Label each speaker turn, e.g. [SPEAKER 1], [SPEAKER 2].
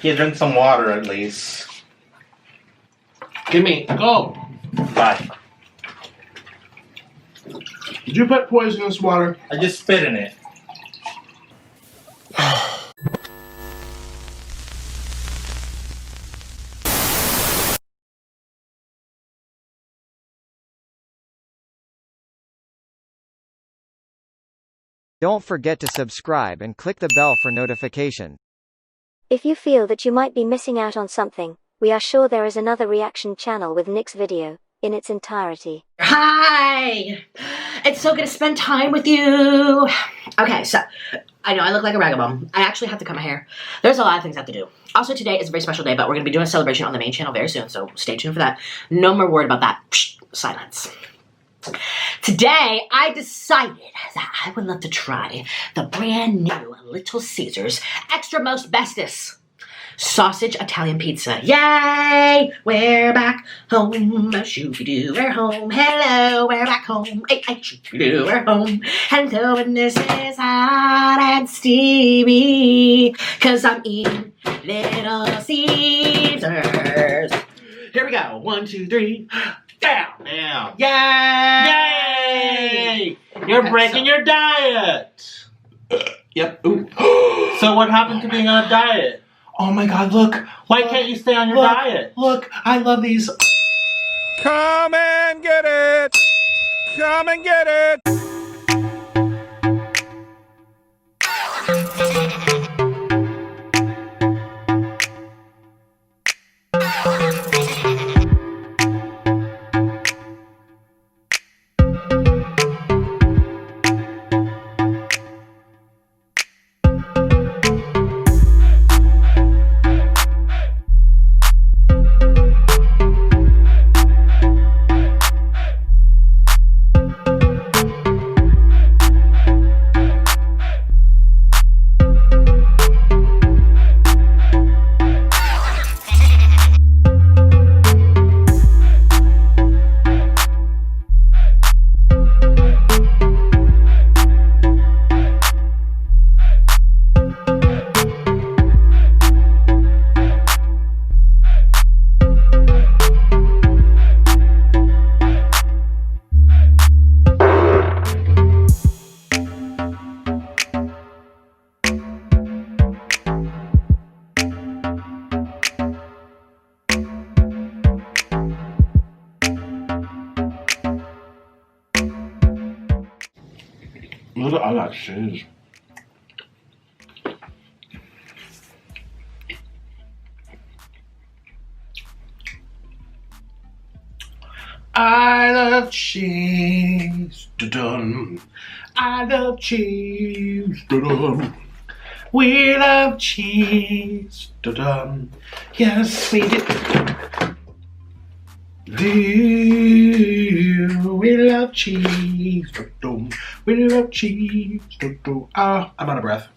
[SPEAKER 1] You drink some water at least.
[SPEAKER 2] Give me, go.
[SPEAKER 1] Bye.
[SPEAKER 2] Did you put poison in this water?
[SPEAKER 1] I just spit in it.
[SPEAKER 3] Don't forget to subscribe and click the bell for notification.
[SPEAKER 4] If you feel that you might be missing out on something, we are sure there is another reaction channel with Nick's video, in its entirety.
[SPEAKER 5] Hi! It's so good to spend time with you. Okay, so, I know I look like a ragabum. I actually have to cut my hair. There's a lot of things I have to do. Also, today is a very special day, but we're going to be doing a celebration on the main channel very soon, so stay tuned for that. No more word about that. Psh, silence. Today, I decided that I would love to try the brand new Little Caesars Extra Most Bestest Sausage Italian Pizza. Yay! We're back home. Shooby-doo, we're home. Hello, we're back home. Hey, hey, shooby-doo, we're home. Hello, and this is Hot and Stevie, 'cause I'm eating Little Caesars. Here we go. 1, 2, 3. Down.
[SPEAKER 1] Damn.
[SPEAKER 5] Yay!
[SPEAKER 1] Yay! You're breaking your diet.
[SPEAKER 2] Yep. Ooh.
[SPEAKER 1] So what happened to being on a diet?
[SPEAKER 2] Oh my God, look.
[SPEAKER 1] Why can't you stay on your diet?
[SPEAKER 2] Look, I love these.
[SPEAKER 6] Come and get it! Come and get it!
[SPEAKER 2] Look at all that cheese. I love cheese. Dun-dun. I love cheese. Dun-dun. We love cheese. Dun-dun. Yes, we do. We love cheese. Dun-dun. We love cheese. Dun-dun. Ah, I'm out of breath.